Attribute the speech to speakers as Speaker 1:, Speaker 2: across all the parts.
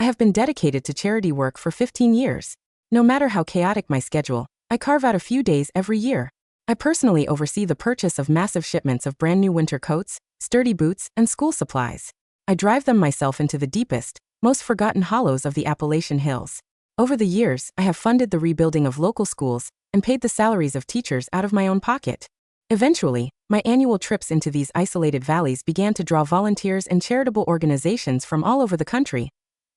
Speaker 1: have been dedicated to charity work for 15 years. No matter how chaotic my schedule, I carve out a few days every year. I personally oversee the purchase of massive shipments of brand new winter coats, sturdy boots, and school supplies. I drive them myself into the deepest, most forgotten hollows of the Appalachian hills. Over the years, I have funded the rebuilding of local schools and paid the salaries of teachers out of my own pocket. Eventually, my annual trips into these isolated valleys began to draw volunteers and charitable organizations from all over the country,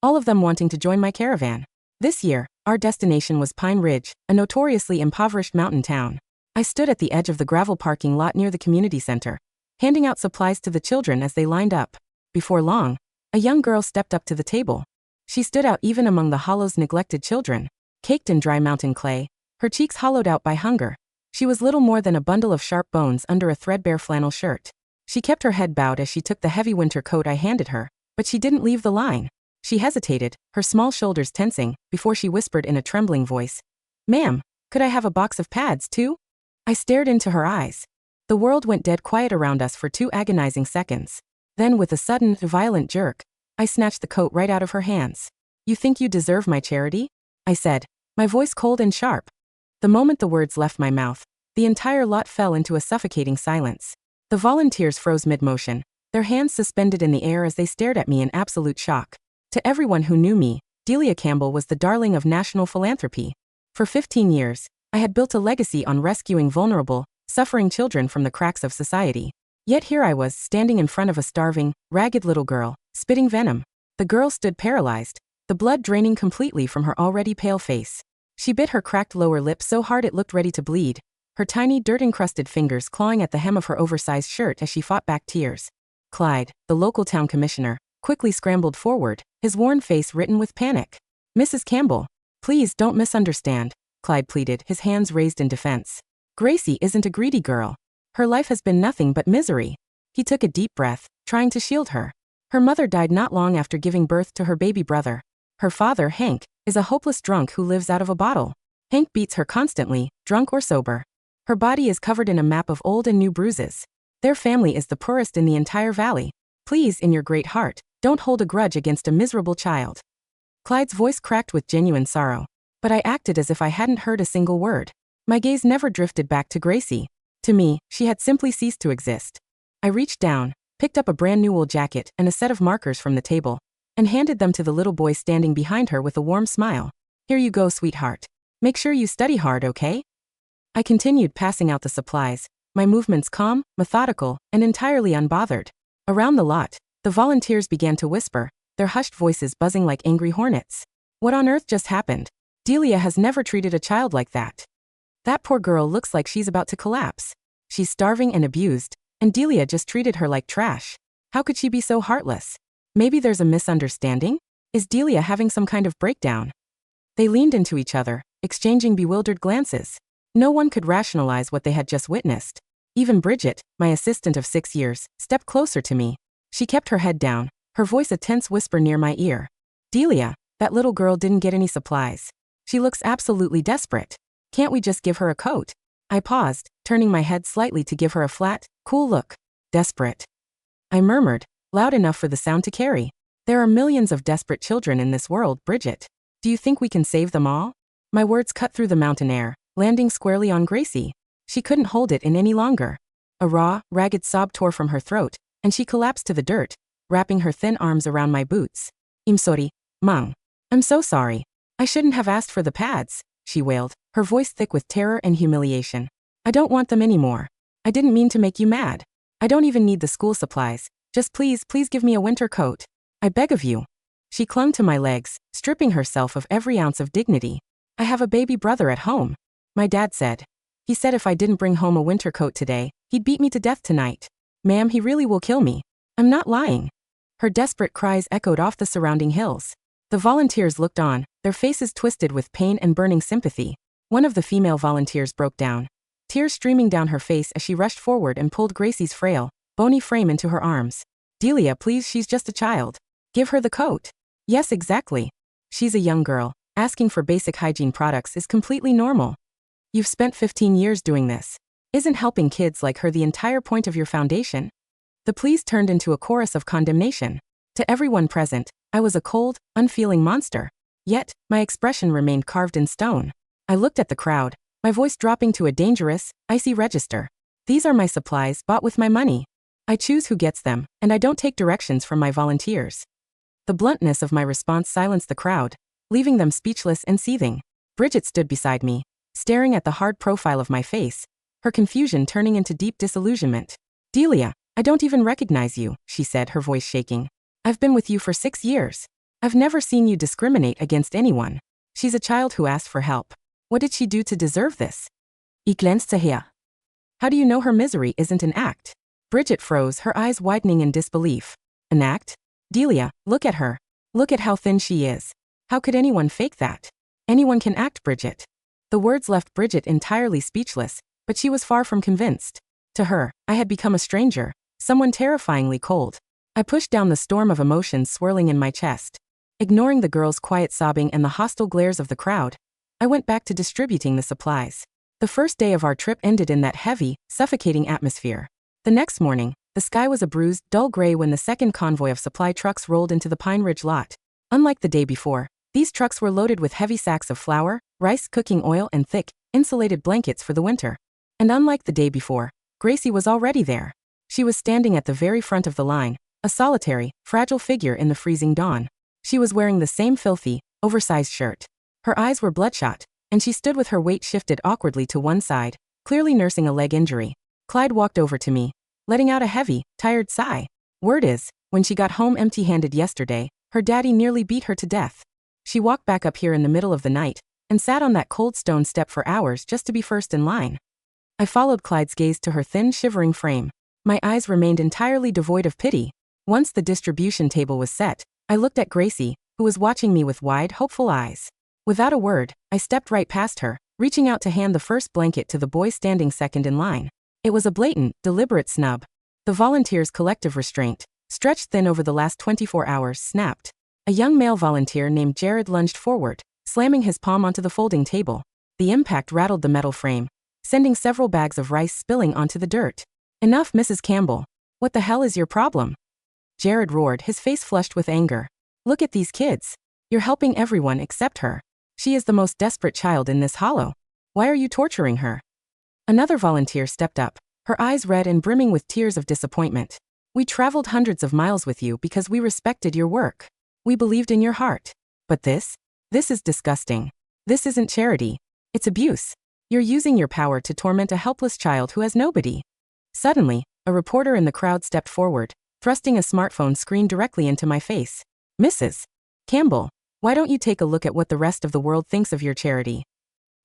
Speaker 1: all of them wanting to join my caravan. This year, our destination was Pine Ridge, a notoriously impoverished mountain town. I stood at the edge of the gravel parking lot near the community center, handing out supplies to the children as they lined up. Before long, a young girl stepped up to the table. She stood out even among the hollow's neglected children, caked in dry mountain clay, her cheeks hollowed out by hunger. She was little more than a bundle of sharp bones under a threadbare flannel shirt. She kept her head bowed as she took the heavy winter coat I handed her, but she didn't leave the line. She hesitated, her small shoulders tensing, before she whispered in a trembling voice, "Ma'am, could I have a box of pads too?" I stared into her eyes. The world went dead quiet around us for 2 agonizing seconds. Then, with a sudden, violent jerk, I snatched the coat right out of her hands. "You think you deserve my charity?" I said, my voice cold and sharp. The moment the words left my mouth, the entire lot fell into a suffocating silence. The volunteers froze mid-motion, their hands suspended in the air as they stared at me in absolute shock. To everyone who knew me, Delia Campbell was the darling of national philanthropy. For 15 years, I had built a legacy on rescuing vulnerable, suffering children from the cracks of society. Yet here I was, standing in front of a starving, ragged little girl, spitting venom. The girl stood paralyzed, the blood draining completely from her already pale face. She bit her cracked lower lip so hard it looked ready to bleed, her tiny dirt-encrusted fingers clawing at the hem of her oversized shirt as she fought back tears. Clyde, the local town commissioner, quickly scrambled forward, his worn face written with panic. "Mrs. Campbell, please don't misunderstand," Clyde pleaded, his hands raised in defense. "Gracie isn't a greedy girl. Her life has been nothing but misery." He took a deep breath, trying to shield her. Her mother died not long after giving birth to her baby brother. Her father, Hank, is a hopeless drunk who lives out of a bottle. Hank beats her constantly, drunk or sober. Her body is covered in a map of old and new bruises. Their family is the poorest in the entire valley. Please, in your great heart, don't hold a grudge against a miserable child." Clyde's voice cracked with genuine sorrow, but I acted as if I hadn't heard a single word. My gaze never drifted back to Gracie. To me, she had simply ceased to exist. I reached down, picked up a brand new wool jacket and a set of markers from the table, and handed them to the little boy standing behind her with a warm smile. "Here you go, sweetheart. Make sure you study hard, okay?" I continued passing out the supplies, my movements calm, methodical, and entirely unbothered. Around the lot, the volunteers began to whisper, their hushed voices buzzing like angry hornets. "What on earth just happened? Delia has never treated a child like that. That poor girl looks like she's about to collapse. She's starving and abused, and Delia just treated her like trash. How could she be so heartless? Maybe there's a misunderstanding? Is Delia having some kind of breakdown?" They leaned into each other, exchanging bewildered glances. No one could rationalize what they had just witnessed. Even Bridget, my assistant of 6 years, stepped closer to me. She kept her head down, her voice a tense whisper near my ear. "Delia, that little girl didn't get any supplies. She looks absolutely desperate. Can't we just give her a coat?" I paused, turning my head slightly to give her a flat, cool look. "Desperate," I murmured, loud enough for the sound to carry. "There are millions of desperate children in this world, Bridget. Do you think we can save them all?" My words cut through the mountain air, landing squarely on Gracie. She couldn't hold it in any longer. A raw, ragged sob tore from her throat, and she collapsed to the dirt, wrapping her thin arms around my boots. "I'm sorry, Mom. I'm so sorry. I shouldn't have asked for the pads," she wailed, her voice thick with terror and humiliation. "I don't want them anymore. I didn't mean to make you mad. I don't even need the school supplies. Just please give me a winter coat. I beg of you." She clung to my legs, stripping herself of every ounce of dignity. "I have a baby brother at home," my dad said. "He said if I didn't bring home a winter coat today, he'd beat me to death tonight. Ma'am, he really will kill me. I'm not lying." Her desperate cries echoed off the surrounding hills. The volunteers looked on, their faces twisted with pain and burning sympathy. One of the female volunteers broke down, tears streaming down her face as she rushed forward and pulled Gracie's frail, bony frame into her arms. "Delia, please, she's just a child. Give her the coat." "Yes, exactly. She's a young girl. Asking for basic hygiene products is completely normal. You've spent 15 years doing this. Isn't helping kids like her the entire point of your foundation?" The pleas turned into a chorus of condemnation. To everyone present, I was a cold, unfeeling monster. Yet, my expression remained carved in stone. I looked at the crowd, my voice dropping to a dangerous, icy register. These are my supplies bought with my money. I choose who gets them, and I don't take directions from my volunteers. The bluntness of my response silenced the crowd, leaving them speechless and seething. Bridget stood beside me, staring at the hard profile of my face, her confusion turning into deep disillusionment. Delia, I don't even recognize you, she said, her voice shaking. I've been with you for 6 years. I've never seen you discriminate against anyone. She's a child who asked for help. What did she do to deserve this? Ich glänzte her. How do you know her misery isn't an act? Bridget froze, her eyes widening in disbelief. An act? Delia, look at her. Look at how thin she is. How could anyone fake that? Anyone can act, Bridget. The words left Bridget entirely speechless, but she was far from convinced. To her, I had become a stranger, someone terrifyingly cold. I pushed down the storm of emotions swirling in my chest. Ignoring the girl's quiet sobbing and the hostile glares of the crowd, I went back to distributing the supplies. The first day of our trip ended in that heavy, suffocating atmosphere. The next morning, the sky was a bruised, dull gray when the second convoy of supply trucks rolled into the Pine Ridge lot. Unlike the day before, these trucks were loaded with heavy sacks of flour, rice, cooking oil, and thick, insulated blankets for the winter. And unlike the day before, Gracie was already there. She was standing at the very front of the line, a solitary, fragile figure in the freezing dawn. She was wearing the same filthy, oversized shirt. Her eyes were bloodshot, and she stood with her weight shifted awkwardly to one side, clearly nursing a leg injury. Clyde walked over to me, letting out a heavy, tired sigh. Word is, when she got home empty-handed yesterday, her daddy nearly beat her to death. She walked back up here in the middle of the night, and sat on that cold stone step for hours just to be first in line. I followed Clyde's gaze to her thin, shivering frame. My eyes remained entirely devoid of pity. Once the distribution table was set, I looked at Gracie, who was watching me with wide, hopeful eyes. Without a word, I stepped right past her, reaching out to hand the first blanket to the boy standing second in line. It was a blatant, deliberate snub. The volunteers' collective restraint, stretched thin over the last 24 hours, snapped. A young male volunteer named Jared lunged forward, slamming his palm onto the folding table. The impact rattled the metal frame, sending several bags of rice spilling onto the dirt. Enough, Mrs. Campbell. What the hell is your problem? Jared roared, his face flushed with anger. Look at these kids. You're helping everyone except her. She is the most desperate child in this hollow. Why are you torturing her? Another volunteer stepped up, her eyes red and brimming with tears of disappointment. We traveled hundreds of miles with you because we respected your work. We believed in your heart. But this is disgusting. This isn't charity. It's abuse. You're using your power to torment a helpless child who has nobody. Suddenly, a reporter in the crowd stepped forward, thrusting a smartphone screen directly into my face. Mrs. Campbell, why don't you take a look at what the rest of the world thinks of your charity?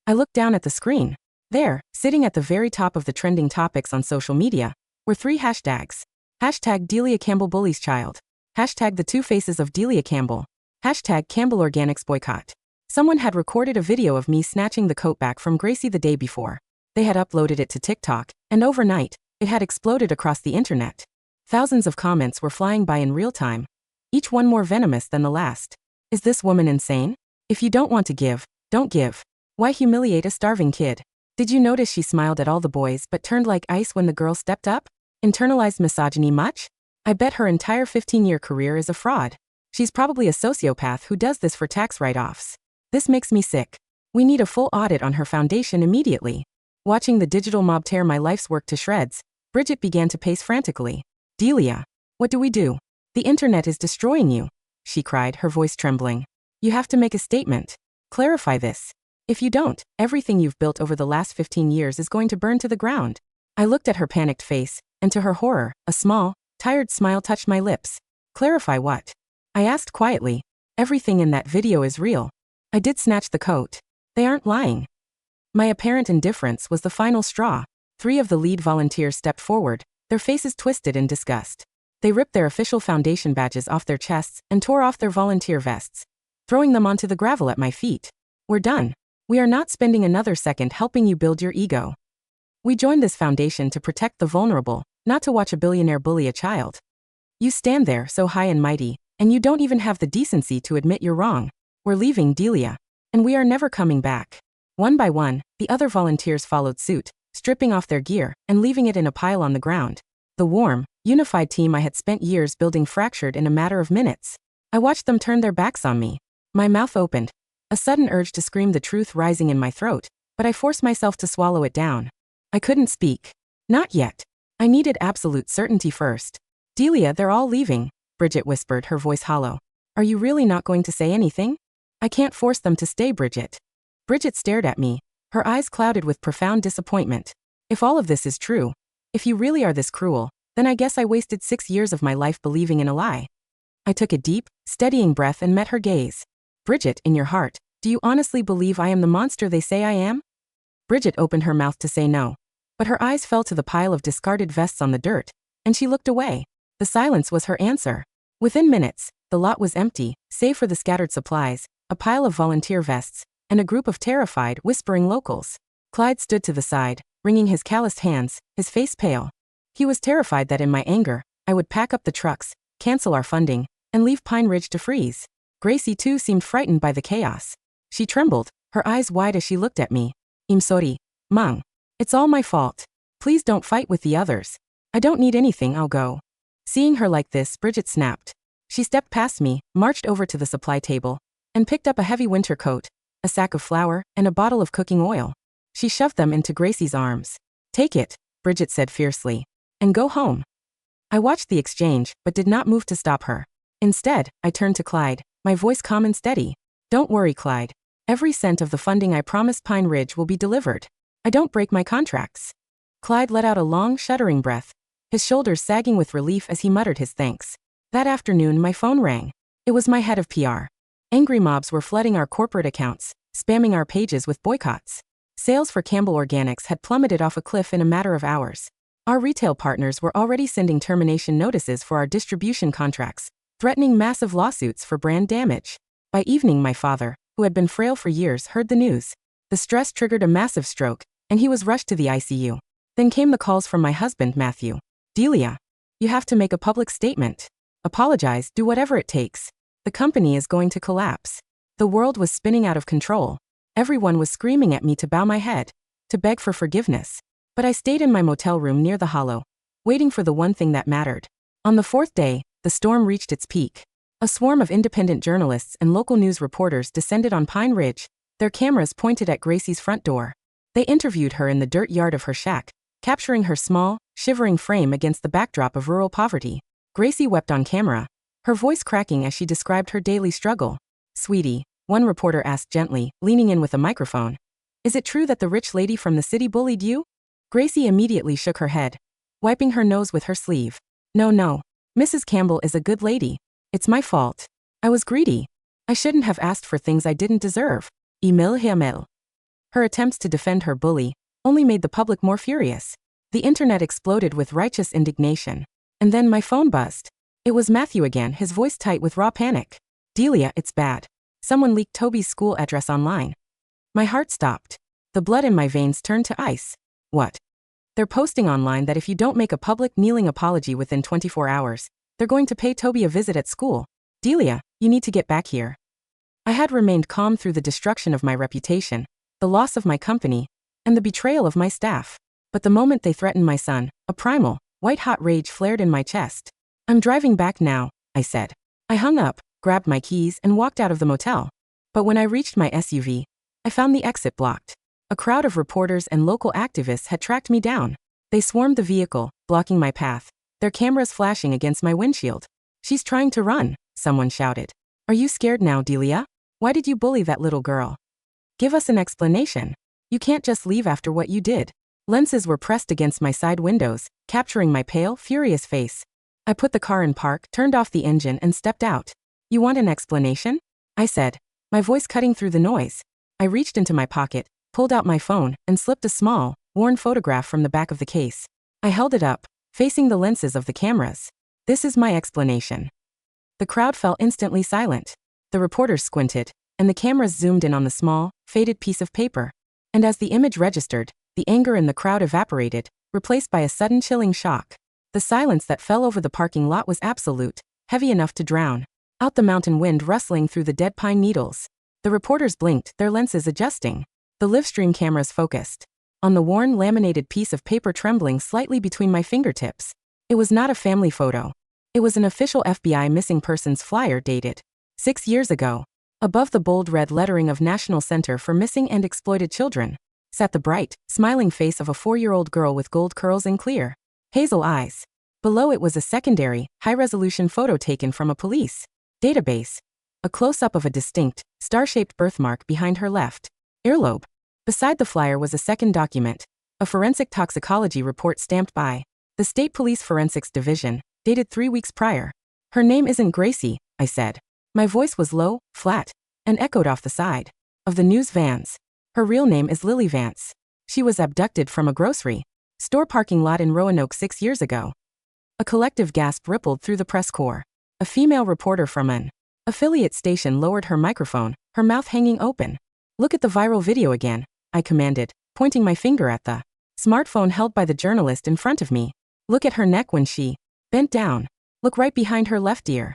Speaker 1: I looked down at the screen. There, sitting at the very top of the trending topics on social media, were 3 hashtags. Hashtag Delia Campbell Bullies Child. Hashtag The Two Faces of Delia Campbell. Hashtag Campbell Organics Boycott. Someone had recorded a video of me snatching the coat back from Gracie the day before. They had uploaded it to TikTok, and overnight, it had exploded across the internet. Thousands of comments were flying by in real time, each one more venomous than the last. Is this woman insane? If you don't want to give, don't give. Why humiliate a starving kid? Did you notice she smiled at all the boys but turned like ice when the girl stepped up? Internalized misogyny much? I bet her entire 15-year career is a fraud. She's probably a sociopath who does this for tax write-offs. This makes me sick. We need a full audit on her foundation immediately. Watching the digital mob tear my life's work to shreds, Bridget began to pace frantically. Delia, what do we do? The internet is destroying you, she cried, her voice trembling. You have to make a statement. Clarify this. If you don't, everything you've built over the last 15 years is going to burn to the ground. I looked at her panicked face, and to her horror, a small, tired smile touched my lips. Clarify what? I asked quietly. Everything in that video is real. I did snatch the coat. They aren't lying. My apparent indifference was the final straw. 3 of the lead volunteers stepped forward, their faces twisted in disgust. They ripped their official foundation badges off their chests and tore off their volunteer vests, throwing them onto the gravel at my feet. We're done. We are not spending another second helping you build your ego. We joined this foundation to protect the vulnerable, not to watch a billionaire bully a child. You stand there so high and mighty, and you don't even have the decency to admit you're wrong. We're leaving, Delia. And we are never coming back. One by one, the other volunteers followed suit, stripping off their gear and leaving it in a pile on the ground. The warm, unified team I had spent years building fractured in a matter of minutes. I watched them turn their backs on me. My mouth opened, a sudden urge to scream the truth rising in my throat, but I forced myself to swallow it down. I couldn't speak. Not yet. I needed absolute certainty first. Delia, they're all leaving, Bridget whispered, her voice hollow. Are you really not going to say anything? I can't force them to stay, Bridget. Bridget stared at me, her eyes clouded with profound disappointment. If all of this is true, if you really are this cruel, then I guess I wasted 6 years of my life believing in a lie. I took a deep, steadying breath and met her gaze. Bridget, in your heart, do you honestly believe I am the monster they say I am? Bridget opened her mouth to say no, but her eyes fell to the pile of discarded vests on the dirt, and she looked away. The silence was her answer. Within minutes, the lot was empty, save for the scattered supplies, a pile of volunteer vests, and a group of terrified, whispering locals. Clyde stood to the side, wringing his calloused hands, his face pale. He was terrified that in my anger, I would pack up the trucks, cancel our funding, and leave Pine Ridge to freeze. Gracie too seemed frightened by the chaos. She trembled, her eyes wide as she looked at me. I'm sorry, Mang. It's all my fault. Please don't fight with the others. I don't need anything, I'll go. Seeing her like this, Bridget snapped. She stepped past me, marched over to the supply table, and picked up a heavy winter coat, a sack of flour, and a bottle of cooking oil. She shoved them into Gracie's arms. Take it, Bridget said fiercely, and go home. I watched the exchange, but did not move to stop her. Instead, I turned to Clyde, my voice calm and steady. Don't worry, Clyde. Every cent of the funding I promised Pine Ridge will be delivered. I don't break my contracts. Clyde let out a long, shuddering breath, his shoulders sagging with relief as he muttered his thanks. That afternoon, my phone rang. It was my head of PR. Angry mobs were flooding our corporate accounts, spamming our pages with boycotts. Sales for Campbell Organics had plummeted off a cliff in a matter of hours. Our retail partners were already sending termination notices for our distribution contracts, threatening massive lawsuits for brand damage. By evening, my father, who had been frail for years, heard the news. The stress triggered a massive stroke, and he was rushed to the ICU. Then came the calls from my husband, Matthew. Delia, you have to make a public statement. Apologize, do whatever it takes. The company is going to collapse. The world was spinning out of control. Everyone was screaming at me to bow my head, to beg for forgiveness. But I stayed in my motel room near the hollow, waiting for the one thing that mattered. On the 4th day, the storm reached its peak. A swarm of independent journalists and local news reporters descended on Pine Ridge, their cameras pointed at Gracie's front door. They interviewed her in the dirt yard of her shack, capturing her small, shivering frame against the backdrop of rural poverty. Gracie wept on camera, her voice cracking as she described her daily struggle. Sweetie, one reporter asked gently, leaning in with a microphone. Is it true that the rich lady from the city bullied you? Gracie immediately shook her head, wiping her nose with her sleeve. No. Mrs. Campbell is a good lady. It's my fault. I was greedy. I shouldn't have asked for things I didn't deserve. Emil Himmel. Her attempts to defend her bully only made the public more furious. The internet exploded with righteous indignation. And then my phone buzzed. It was Matthew again, his voice tight with raw panic. Delia, it's bad. Someone leaked Toby's school address online. My heart stopped. The blood in my veins turned to ice. What? They're posting online that if you don't make a public kneeling apology within 24 hours, they're going to pay Toby a visit at school. Delia, you need to get back here. I had remained calm through the destruction of my reputation, the loss of my company, and the betrayal of my staff. But the moment they threatened my son, a primal, white-hot rage flared in my chest. I'm driving back now, I said. I hung up, grabbed my keys, and walked out of the motel. But when I reached my SUV, I found the exit blocked. A crowd of reporters and local activists had tracked me down. They swarmed the vehicle, blocking my path, their cameras flashing against my windshield. She's trying to run, someone shouted. Are you scared now, Delia? Why did you bully that little girl? Give us an explanation. You can't just leave after what you did. Lenses were pressed against my side windows, capturing my pale, furious face. I put the car in park, turned off the engine, and stepped out. You want an explanation? I said, my voice cutting through the noise. I reached into my pocket, pulled out my phone, and slipped a small, worn photograph from the back of the case. I held it up, facing the lenses of the cameras. This is my explanation. The crowd fell instantly silent. The reporters squinted, and the cameras zoomed in on the small, faded piece of paper. And as the image registered, the anger in the crowd evaporated, replaced by a sudden chilling shock. The silence that fell over the parking lot was absolute, heavy enough to drown out the mountain wind rustling through the dead pine needles. The reporters blinked, their lenses adjusting. The livestream cameras focused on the worn, laminated piece of paper trembling slightly between my fingertips. It was not a family photo. It was an official FBI missing persons flyer dated 6 years ago. Above the bold red lettering of National Center for Missing and Exploited Children sat the bright, smiling face of a 4-year-old girl with gold curls and clear, hazel eyes. Below it was a secondary, high-resolution photo taken from a police database. A close-up of a distinct, star-shaped birthmark behind her left earlobe. Beside the flyer was a second document, a forensic toxicology report stamped by the State Police Forensics Division, dated 3 weeks prior. Her name isn't Gracie, I said. My voice was low, flat, and echoed off the side of the news vans. Her real name is Lily Vance. She was abducted from a grocery store parking lot in Roanoke 6 years ago. A collective gasp rippled through the press corps. A female reporter from an affiliate station lowered her microphone, her mouth hanging open. Look at the viral video again, I commanded, pointing my finger at the smartphone held by the journalist in front of me. Look at her neck when she bent down. Look right behind her left ear.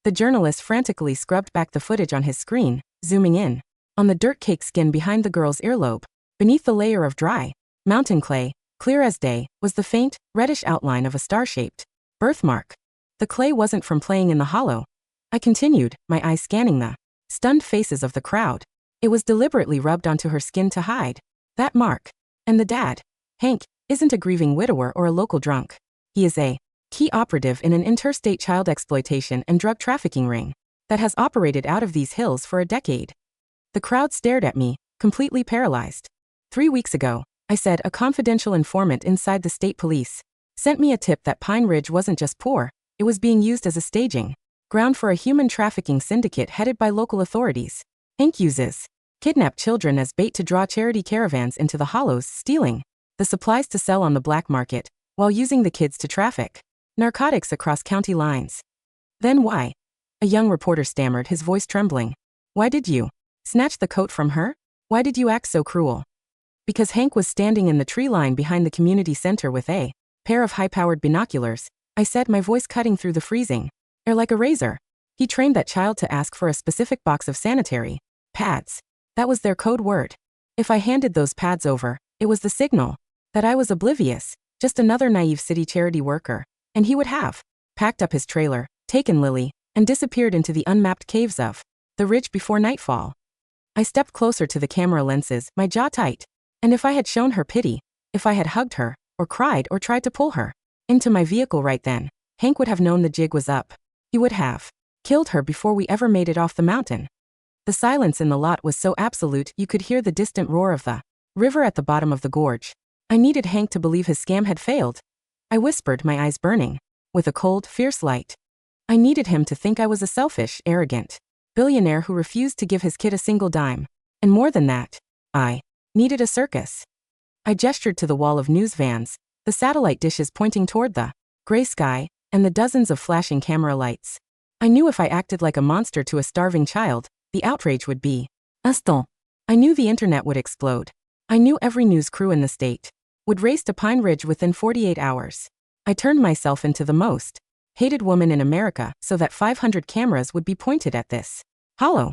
Speaker 1: The journalist frantically scrubbed back the footage on his screen, zooming in on the dirt-caked skin behind the girl's earlobe. Beneath the layer of dry mountain clay, clear as day, was the faint, reddish outline of a star-shaped birthmark. The clay wasn't from playing in the hollow. I continued, my eyes scanning the stunned faces of the crowd. It was deliberately rubbed onto her skin to hide that mark. And the dad, Hank, isn't a grieving widower or a local drunk. He is a key operative in an interstate child exploitation and drug trafficking ring that has operated out of these hills for a decade. The crowd stared at me, completely paralyzed. 3 weeks ago, I said, a confidential informant inside the state police sent me a tip that Pine Ridge wasn't just poor, it was being used as a staging ground for a human trafficking syndicate headed by local authorities. Hank uses kidnapped children as bait to draw charity caravans into the hollows, stealing the supplies to sell on the black market, while using the kids to traffic narcotics across county lines. Then why? A young reporter stammered, his voice trembling. Why did you snatch the coat from her? Why did you act so cruel? Because Hank was standing in the tree line behind the community center with a pair of high-powered binoculars, I said, my voice cutting through the freezing air like a razor. He trained that child to ask for a specific box of sanitary pads. That was their code word. If I handed those pads over, it was the signal that I was oblivious, just another naive city charity worker, and he would have packed up his trailer, taken Lily, and disappeared into the unmapped caves of the ridge before nightfall. I stepped closer to the camera lenses, my jaw tight. And if I had shown her pity, if I had hugged her, or cried or tried to pull her into my vehicle right then, Hank would have known the jig was up. He would have killed her before we ever made it off the mountain. The silence in the lot was so absolute you could hear the distant roar of the river at the bottom of the gorge. I needed Hank to believe his scam had failed. I whispered, my eyes burning with a cold, fierce light. I needed him to think I was a selfish, arrogant billionaire who refused to give his kid a single dime. And more than that, I needed a circus. I gestured to the wall of news vans, the satellite dishes pointing toward the gray sky, and the dozens of flashing camera lights. I knew if I acted like a monster to a starving child, the outrage would be instant. I knew the internet would explode. I knew every news crew in the state would race to Pine Ridge within 48 hours. I turned myself into the most hated woman in America so that 500 cameras would be pointed at this hollow.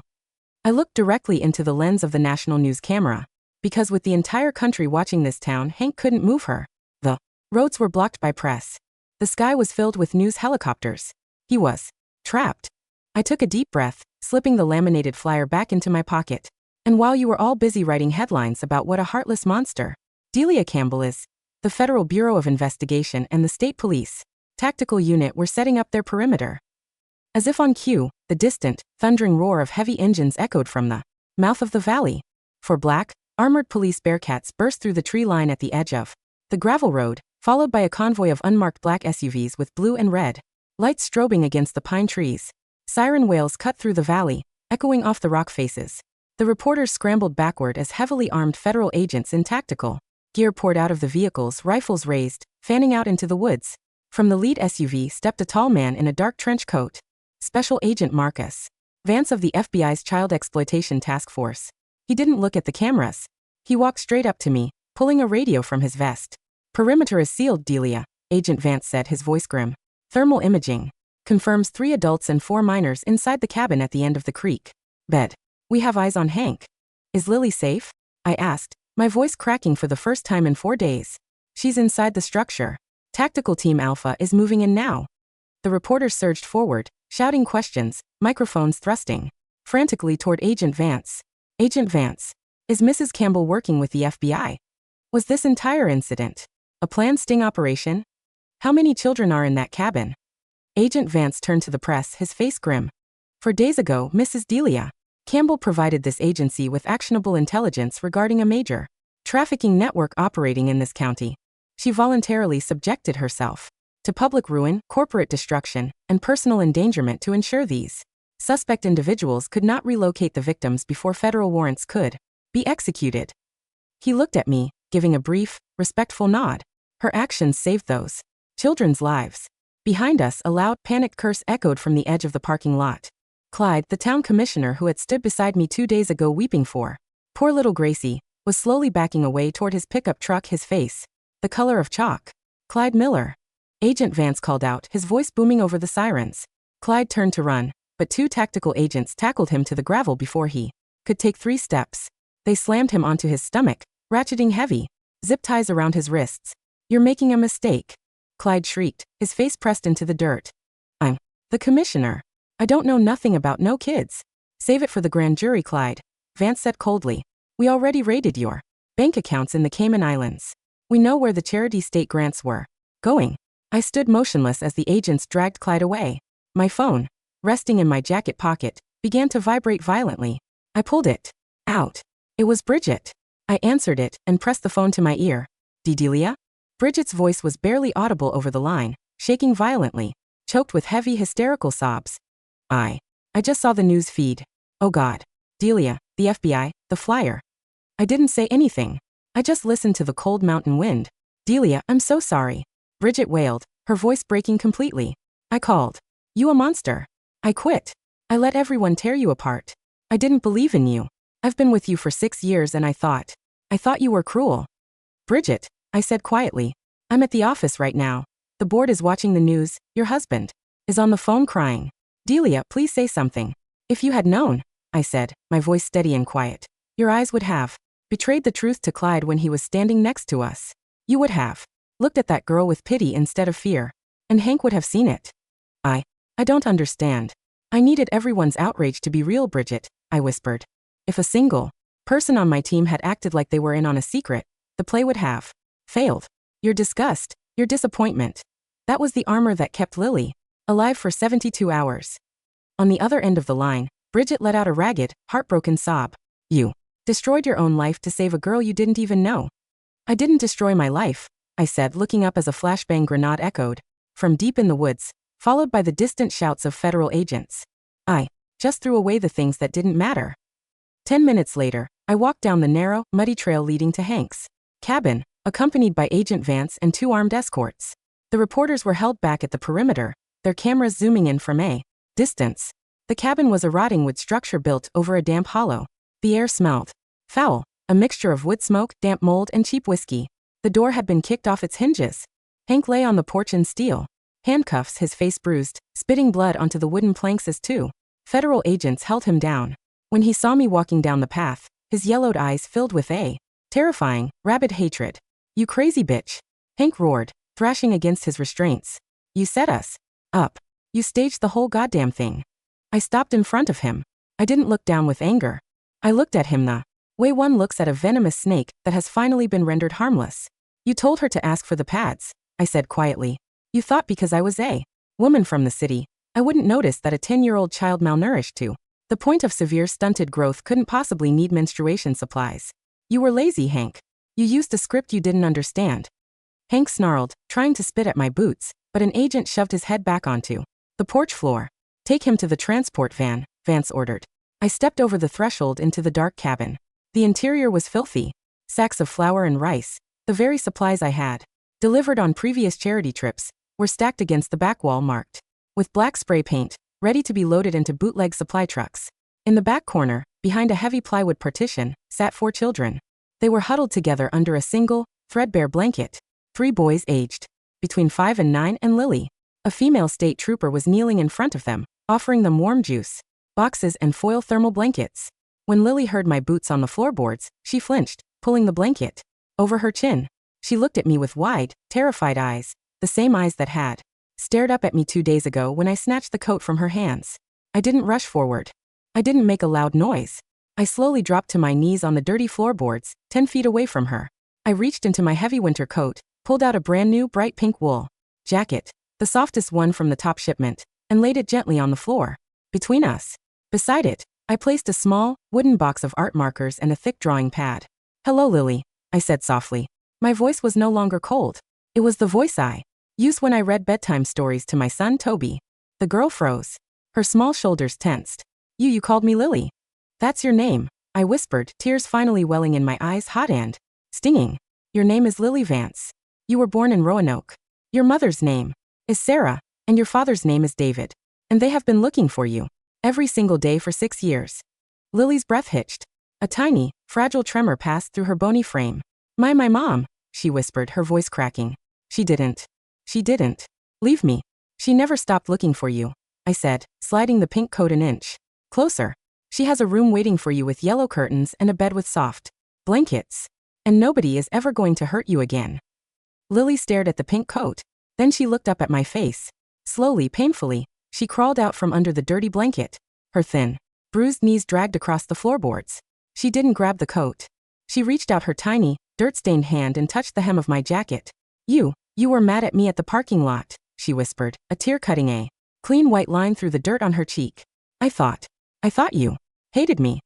Speaker 1: I looked directly into the lens of the national news camera, because with the entire country watching this town, Hank couldn't move her. The roads were blocked by press. The sky was filled with news helicopters. He was trapped. I took a deep breath, slipping the laminated flyer back into my pocket. And while you were all busy writing headlines about what a heartless monster Delia Campbell is, the Federal Bureau of Investigation and the State Police Tactical Unit were setting up their perimeter. As if on cue, the distant, thundering roar of heavy engines echoed from the mouth of the valley. Four black, armored police bearcats burst through the tree line at the edge of the gravel road, followed by a convoy of unmarked black SUVs with blue and red lights strobing against the pine trees. Siren wails cut through the valley, echoing off the rock faces. The reporters scrambled backward as heavily armed federal agents in tactical gear poured out of the vehicles, rifles raised, fanning out into the woods. From the lead SUV stepped a tall man in a dark trench coat. Special Agent Marcus Vance of the FBI's Child Exploitation Task Force. He didn't look at the cameras. He walked straight up to me, pulling a radio from his vest. Perimeter is sealed, Delia, Agent Vance said, his voice grim. Thermal imaging confirms 3 adults and 4 minors inside the cabin at the end of the creek bed. We have eyes on Hank. Is Lily safe? I asked, my voice cracking for the first time in 4 days. She's inside the structure. Tactical Team Alpha is moving in now. The reporters surged forward, shouting questions, microphones thrusting frantically toward Agent Vance. Agent Vance, is Mrs. Campbell working with the FBI? Was this entire incident a planned sting operation? How many children are in that cabin? Agent Vance turned to the press, his face grim. 4 days ago, Mrs. Delia Campbell provided this agency with actionable intelligence regarding a major trafficking network operating in this county. She voluntarily subjected herself to public ruin, corporate destruction, and personal endangerment to ensure these suspect individuals could not relocate the victims before federal warrants could be executed. He looked at me, giving a brief, respectful nod. Her actions saved those children's lives. Behind us, a loud, panicked curse echoed from the edge of the parking lot. Clyde, the town commissioner who had stood beside me 2 days ago weeping for poor little Gracie, was slowly backing away toward his pickup truck, his face the color of chalk. Clyde Miller. Agent Vance called out, his voice booming over the sirens. Clyde turned to run, but 2 tactical agents tackled him to the gravel before he could take 3 steps. They slammed him onto his stomach, ratcheting heavy zip ties around his wrists. You're making a mistake. Clyde shrieked, his face pressed into the dirt. I'm the commissioner. I don't know nothing about no kids. Save it for the grand jury, Clyde. Vance said coldly. We already raided your bank accounts in the Cayman Islands. We know where the charity state grants were going. I stood motionless as the agents dragged Clyde away. My phone, resting in my jacket pocket, began to vibrate violently. I pulled it out. It was Bridget. I answered it and pressed the phone to my ear. Delia? Bridget's voice was barely audible over the line, shaking violently, choked with heavy hysterical sobs. I just saw the news feed. Oh God. Delia, the FBI, the flyer. I didn't say anything. I just listened to the cold mountain wind. Delia, I'm so sorry. Bridget wailed, her voice breaking completely. I called you a monster. I quit. I let everyone tear you apart. I didn't believe in you. I've been with you for 6 years and I thought you were cruel. Bridget, I said quietly, I'm at the office right now. The board is watching the news. Your husband is on the phone crying. Delia, please say something. If you had known, I said, my voice steady and quiet, your eyes would have betrayed the truth to Clyde when he was standing next to us. You would have looked at that girl with pity instead of fear. And Hank would have seen it. I don't understand. I needed everyone's outrage to be real, Bridget, I whispered. If a single person on my team had acted like they were in on a secret, the play would have failed. Your disgust, your disappointment. That was the armor that kept Lily alive for 72 hours. On the other end of the line, Bridget let out a ragged, heartbroken sob. You destroyed your own life to save a girl you didn't even know. I didn't destroy my life, I said, looking up as a flashbang grenade echoed from deep in the woods, followed by the distant shouts of federal agents. I just threw away the things that didn't matter. 10 minutes later, I walked down the narrow, muddy trail leading to Hank's cabin, accompanied by Agent Vance and 2 armed escorts. The reporters were held back at the perimeter, their cameras zooming in from a distance. The cabin was a rotting wood structure built over a damp hollow. The air smelled foul, a mixture of wood smoke, damp mold, and cheap whiskey. The door had been kicked off its hinges. Hank lay on the porch in steel handcuffs, his face bruised, spitting blood onto the wooden planks as 2 federal agents held him down. When he saw me walking down the path, his yellowed eyes filled with a terrifying, rabid hatred. You crazy bitch. Hank roared, thrashing against his restraints. You set us up. You staged the whole goddamn thing. I stopped in front of him. I didn't look down with anger. I looked at him the way one looks at a venomous snake that has finally been rendered harmless. You told her to ask for the pads, I said quietly. You thought because I was a woman from the city, I wouldn't notice that a 10-year-old child malnourished to the point of severe stunted growth couldn't possibly need menstruation supplies. You were lazy, Hank. You used a script you didn't understand. Hank snarled, trying to spit at my boots, but an agent shoved his head back onto the porch floor. Take him to the transport van, Vance ordered. I stepped over the threshold into the dark cabin. The interior was filthy. Sacks of flour and rice, the very supplies I had delivered on previous charity trips, were stacked against the back wall marked with black spray paint, ready to be loaded into bootleg supply trucks. In the back corner, behind a heavy plywood partition, sat 4 children. They were huddled together under a single, threadbare blanket. 3 boys aged between 5 and 9 and Lily. A female state trooper was kneeling in front of them, offering them warm juice, boxes, and foil thermal blankets. When Lily heard my boots on the floorboards, she flinched, pulling the blanket over her chin. She looked at me with wide, terrified eyes. the same eyes that had stared up at me 2 days ago when I snatched the coat from her hands. I didn't rush forward. I didn't make a loud noise. I slowly dropped to my knees on the dirty floorboards, 10 feet away from her. I reached into my heavy winter coat, pulled out a brand new bright pink wool jacket, the softest one from the top shipment, and laid it gently on the floor. Between us. Beside it, I placed a small, wooden box of art markers and a thick drawing pad. "Hello, Lily," I said softly. My voice was no longer cold. It was the voice I used when I read bedtime stories to my son Toby. The girl froze. Her small shoulders tensed. You called me Lily. That's your name," I whispered, tears finally welling in my eyes, hot and stinging. "Your name is Lily Vance. You were born in Roanoke. Your mother's name is Sarah, and your father's name is David. And they have been looking for you every single day for 6 years." Lily's breath hitched. A tiny, fragile tremor passed through her bony frame. My mom," she whispered, her voice cracking. She didn't leave me. She never stopped looking for you," I said, sliding the pink coat an inch closer. "She has a room waiting for you with yellow curtains and a bed with soft blankets. And nobody is ever going to hurt you again." Lily stared at the pink coat. Then she looked up at my face. Slowly, painfully, she crawled out from under the dirty blanket. Her thin, bruised knees dragged across the floorboards. She didn't grab the coat. She reached out her tiny, dirt-stained hand and touched the hem of my jacket. You were mad at me at the parking lot," she whispered, a tear cutting a clean white line through the dirt on her cheek. I thought you hated me."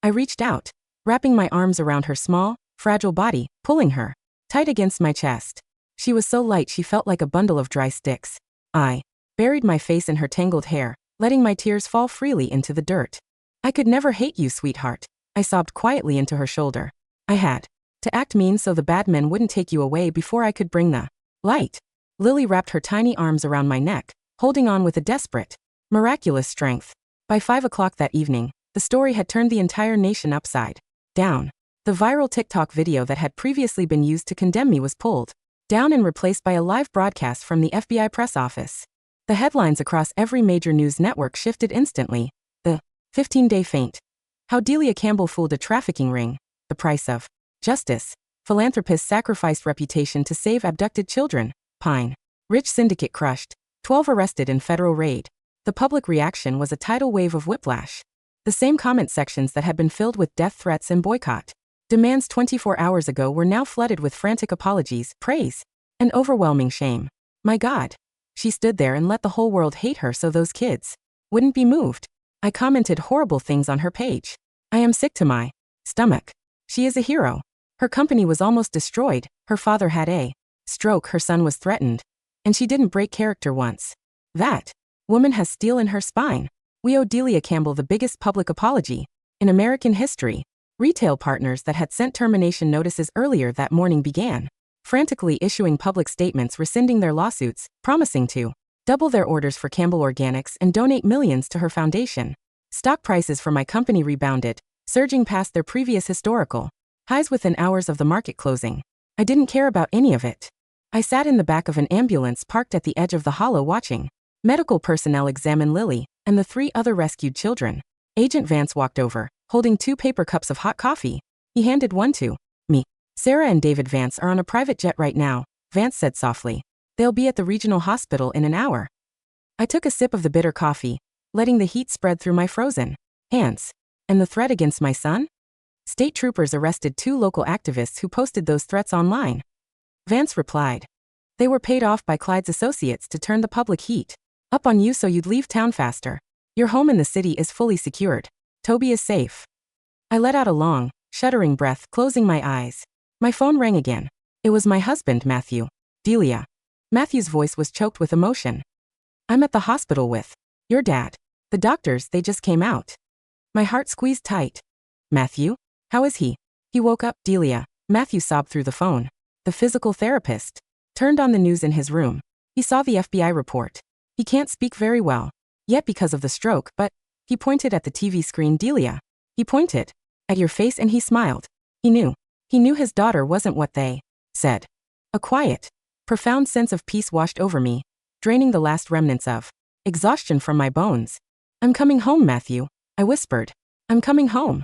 Speaker 1: I reached out, wrapping my arms around her small, fragile body, pulling her tight against my chest. She was so light she felt like a bundle of dry sticks. I buried my face in her tangled hair, letting my tears fall freely into the dirt. "I could never hate you, sweetheart," I sobbed quietly into her shoulder. "I had to act mean so the bad men wouldn't take you away before I could bring the light." Lily wrapped her tiny arms around my neck, holding on with a desperate, miraculous strength. By 5 o'clock that evening, the story had turned the entire nation upside down. The viral TikTok video that had previously been used to condemn me was pulled down and replaced by a live broadcast from the FBI press office. The headlines across every major news network shifted instantly. The 15-day feint. How Delia Campbell fooled a trafficking ring. The price of justice. Philanthropist sacrificed reputation to save abducted children. Pine Rich syndicate crushed. 12 arrested in federal raid. The public reaction was a tidal wave of whiplash. The same comment sections that had been filled with death threats and boycott demands 24 hours ago were now flooded with frantic apologies, praise, and overwhelming shame. My God. She stood there and let the whole world hate her so those kids wouldn't be moved. I commented horrible things on her page. I am sick to my stomach. She is a hero. Her company was almost destroyed, her father had a stroke, her son was threatened, and she didn't break character once. That woman has steel in her spine. We owe Delia Campbell the biggest public apology in American history. Retail partners that had sent termination notices earlier that morning began frantically issuing public statements rescinding their lawsuits, promising to double their orders for Campbell Organics and donate millions to her foundation. Stock prices for my company rebounded, surging past their previous historical highs within hours of the market closing. I didn't care about any of it. I sat in the back of an ambulance parked at the edge of the hollow watching medical personnel examine Lily and the 3 other rescued children. Agent Vance walked over, holding 2 paper cups of hot coffee. He handed one to me. "Sarah and David Vance are on a private jet right now," Vance said softly. "They'll be at the regional hospital in an hour." I took a sip of the bitter coffee, letting the heat spread through my frozen hands. And the threat against my son? State troopers arrested 2 local activists who posted those threats online. Vance replied. They were paid off by Clyde's associates to turn the public heat up on you so you'd leave town faster. Your home in the city is fully secured. Toby is safe. I let out a long, shuddering breath, closing my eyes. My phone rang again. It was my husband, Matthew. Delia. Matthew's voice was choked with emotion. "I'm at the hospital with your dad. The doctors, they just came out." My heart squeezed tight. "Matthew? How is he?" "He woke up, Delia." Matthew sobbed through the phone. "The physical therapist turned on the news in his room. He saw the FBI report. He can't speak very well yet because of the stroke, but..." He pointed at the TV screen. "Delia. He pointed at your face and he smiled. He knew. He knew his daughter wasn't what they said." A quiet, profound sense of peace washed over me, draining the last remnants of exhaustion from my bones. "I'm coming home, Matthew," I whispered. "I'm coming home."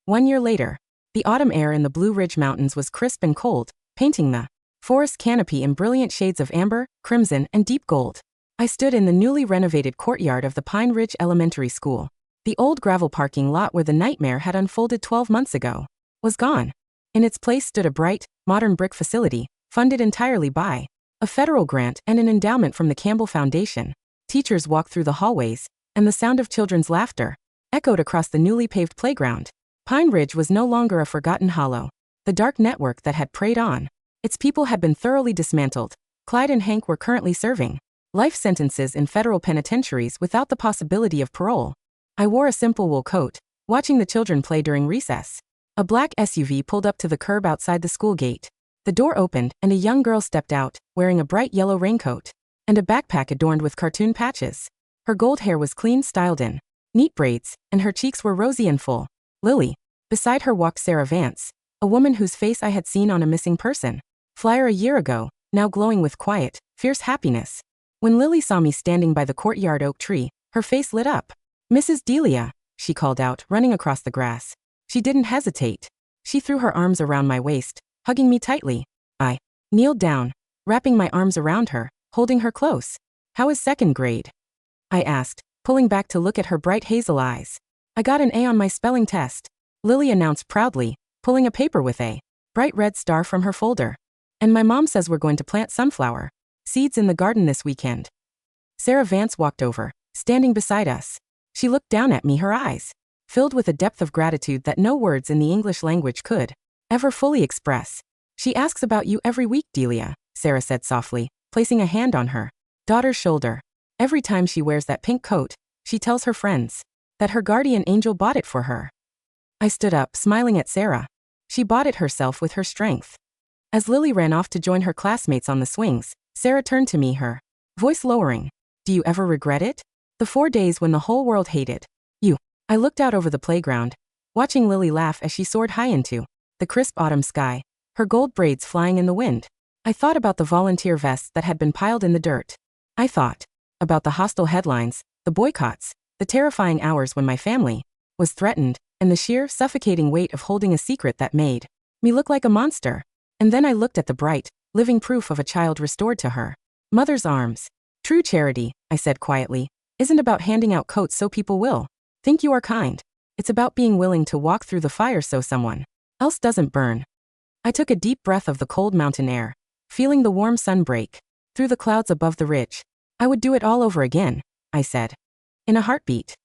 Speaker 1: 1 year later, the autumn air in the Blue Ridge Mountains was crisp and cold, painting the forest canopy in brilliant shades of amber, crimson, and deep gold. I stood in the newly renovated courtyard of the Pine Ridge Elementary School. The old gravel parking lot where the nightmare had unfolded 12 months ago was gone. In its place stood a bright, modern brick facility, funded entirely by a federal grant and an endowment from the Campbell Foundation. Teachers walked through the hallways, and the sound of children's laughter echoed across the newly paved playground. Pine Ridge was no longer a forgotten hollow. The dark network that had preyed on its people had been thoroughly dismantled. Clyde and Hank were currently serving life sentences in federal penitentiaries without the possibility of parole. I wore a simple wool coat, watching the children play during recess. A black SUV pulled up to the curb outside the school gate. The door opened, and a young girl stepped out, wearing a bright yellow raincoat and a backpack adorned with cartoon patches. Her gold hair was clean styled in neat braids, and her cheeks were rosy and full. Lily. Beside her walked Sarah Vance, a woman whose face I had seen on a missing person flyer a year ago, now glowing with quiet, fierce happiness. When Lily saw me standing by the courtyard oak tree, her face lit up. "Mrs. Delia," she called out, running across the grass. She didn't hesitate. She threw her arms around my waist, hugging me tightly. I kneeled down, wrapping my arms around her, holding her close. "How is second grade?" I asked, pulling back to look at her bright hazel eyes. "I got an A on my spelling test," Lily announced proudly, pulling a paper with a bright red star from her folder. "And my mom says we're going to plant sunflower seeds in the garden this weekend." Sarah Vance walked over, standing beside us. She looked down at me, her eyes filled with a depth of gratitude that no words in the English language could ever fully express. "She asks about you every week, Delia," Sarah said softly, placing a hand on her daughter's shoulder. "Every time she wears that pink coat, she tells her friends that her guardian angel bought it for her." I stood up, smiling at Sarah. She bought it herself with her strength. As Lily ran off to join her classmates on the swings, Sarah turned to me, her voice lowering. "Do you ever regret it? The 4 days when the whole world hated you." I looked out over the playground, watching Lily laugh as she soared high into the crisp autumn sky, her gold braids flying in the wind. I thought about the volunteer vests that had been piled in the dirt. I thought about the hostile headlines, the boycotts, the terrifying hours when my family was threatened, and the sheer, suffocating weight of holding a secret that made me look like a monster. And then I looked at the bright, living proof of a child restored to her mother's arms. "True charity," I said quietly, "isn't about handing out coats so people will think you are kind. It's about being willing to walk through the fire so someone else doesn't burn." I took a deep breath of the cold mountain air, feeling the warm sun break through the clouds above the ridge. "I would do it all over again," I said, in a heartbeat.